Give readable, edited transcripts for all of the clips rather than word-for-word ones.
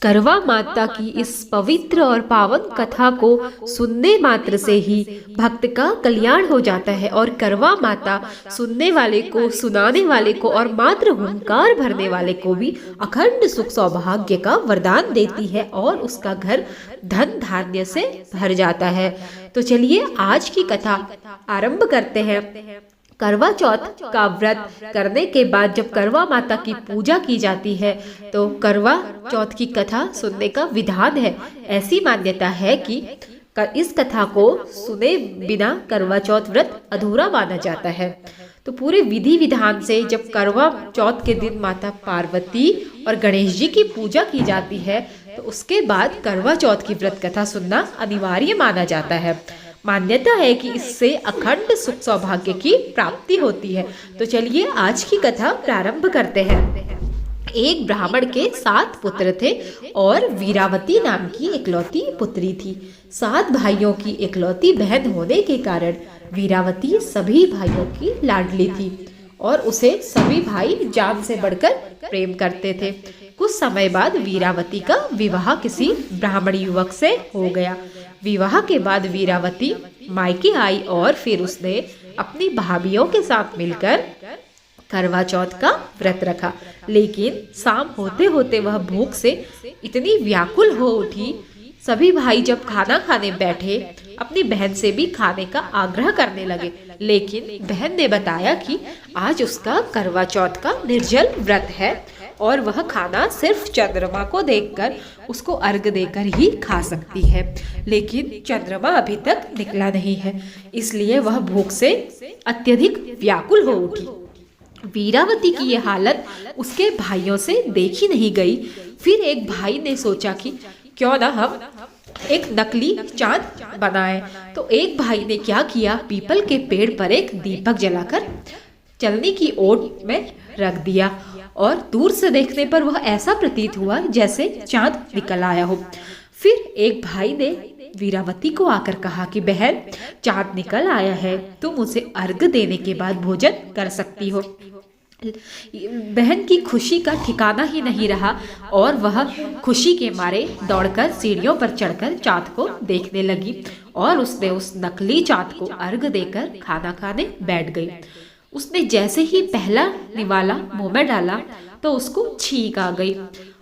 करवा माता की इस पवित्र और पावन कथा को सुनने मात्र से ही भक्त का कल्याण हो जाता है और करवा माता सुनने वाले को, सुनाने वाले को और मात्र हुंकार भरने वाले को भी अखंड सुख सौभाग्य का वरदान देती है और उसका घर धन धान्य से भर जाता है। तो चलिए आज की कथा आरंभ करते हैं। करवा चौथ का व्रत करने के बाद जब करवा माता की पूजा की जाती है तो करवा चौथ की कथा सुनने का विधान है। ऐसी मान्यता है कि इस कथा को सुने बिना करवा चौथ व्रत अधूरा माना जाता है। तो पूरे विधि विधान से जब करवा चौथ के दिन माता पार्वती और गणेश जी की पूजा की जाती है तो उसके बाद करवा चौथ की व्रत कथा सुनना अनिवार्य माना जाता है। मान्यता है कि इससे अखंड सुख सौभाग्य की प्राप्ति होती है। तो चलिए आज की कथा प्रारंभ करते हैं। एक ब्राह्मण के 7 पुत्र थे और वीरावती नाम की इकलौती पुत्री थी। 7 भाइयों की इकलौती बहन होने के कारण वीरावती सभी भाइयों की लाडली थी और उसे सभी भाई जान से बढ़कर प्रेम करते थे। कुछ समय बाद वीरावती का विवाह किसी ब्राह्मण युवक से हो गया। विवाह के बाद वीरावती मायके आई और फिर उसने अपनी भाभियों के साथ मिलकर करवा चौथ का व्रत रखा। लेकिन शाम होते होते वह भूख से इतनी व्याकुल हो उठी। सभी भाई जब खाना खाने बैठे अपनी बहन से भी खाने का आग्रह करने लगे, लेकिन बहन ने बताया कि आज उसका करवा चौथ का निर्जल व्रत है और वह खाना सिर्फ चंद्रमा को देखकर उसको अर्घ देकर ही खा सकती है। लेकिन चंद्रमा अभी तक निकला नहीं है, इसलिए वह भूख से अत्यधिक व्याकुल हो उठी। वीरावती की यह हालत उसके भाइयों से देखी नहीं गई। फिर एक भाई ने सोचा कि क्यों ना हम एक नकली चांद बनाएं। तो एक भाई ने क्या किया, पीपल के पेड़ पर एक दीपक जलाकर चलनी की ओट में रख दिया और दूर से देखने पर वह ऐसा प्रतीत हुआ जैसे चांद निकल आया हो। फिर एक भाई ने वीरावती को आकर कहा कि बहन, चांद निकल आया है, तुम उसे अर्घ देने के बाद भोजन कर सकती हो। बहन की खुशी का ठिकाना ही नहीं रहा और वह खुशी के मारे दौड़कर सीढ़ियों पर चढ़कर चांद को देखने लगी और उसने उस नकली चांद को अर्घ देकर खाना खाने बैठ गई। उसने जैसे ही पहला निवाला मुंह में डाला तो उसको छींक आ गई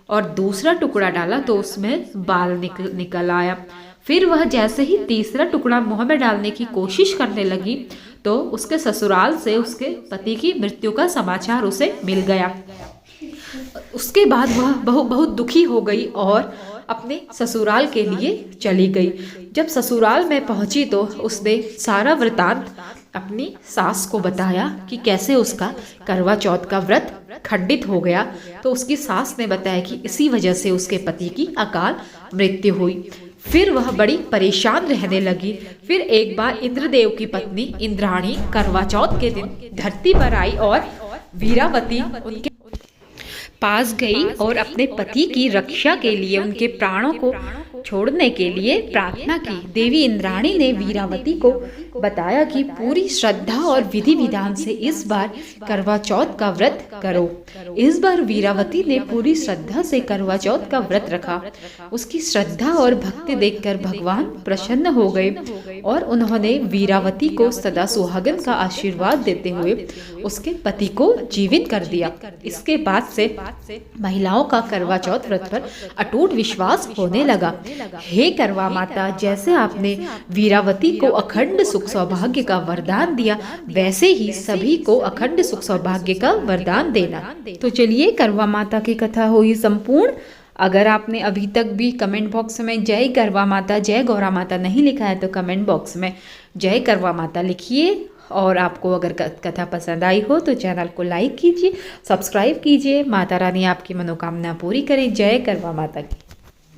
और दूसरा टुकड़ा डाला तो उसमें बाल निकल आया। फिर वह जैसे ही तीसरा टुकड़ा मुंह में डालने की कोशिश करने लगी तो उसके ससुराल से उसके पति की मृत्यु का समाचार उसे मिल गया। उसके बाद वह बहुत दुखी हो गई और अपने ससुराल के लिए चली गई। जब ससुराल में पहुंची तो उसने सारा वृतांत अपनी सास को बताया कि कैसे उसका करवा चौथ का व्रत खंडित हो गया। तो उसकी सास ने बताया कि इसी वजह से उसके पति की अकाल मृत्यु हुई। फिर वह बड़ी परेशान रहने लगी। फिर एक बार इंद्रदेव की पत्नी इंद्राणी करवा चौथ के दिन धरती पर आई और वीरावती उनके पास गई और अपने पति की रक्षा के लिए उनके प्राणों को छोड़ने के लिए प्रार्थना की। देवी इंद्राणी ने वीरावती को बताया कि पूरी श्रद्धा और विधि विधान से इस बार करवा चौथ का व्रत करो। इस बार वीरावती ने पूरी श्रद्धा से करवा चौथ का व्रत रखा। उसकी श्रद्धा और भक्ति देखकर भगवान प्रसन्न हो गए और उन्होंने वीरावती को सदा सुहागन का आशीर्वाद देते हुए उसके पति को जीवित कर दिया। इसके बाद से महिलाओं का करवा चौथ व्रत पर अटूट विश्वास होने लगा। हे करवा माता, जैसे आपने वीरावती को अखंड सुख सौभाग्य का वरदान दिया, वैसे ही सभी को अखंड सुख सौभाग्य का वरदान देना। तो चलिए करवा माता की कथा हुई संपूर्ण। अगर आपने अभी तक भी कमेंट बॉक्स में जय करवा माता, जय गौरा माता नहीं लिखा है तो कमेंट बॉक्स में जय करवा माता लिखिए। और आपको अगर कथा पसंद आई हो तो चैनल को लाइक कीजिए, सब्सक्राइब कीजिए। माता रानी आपकी मनोकामना पूरी करे। जय करवा माता की।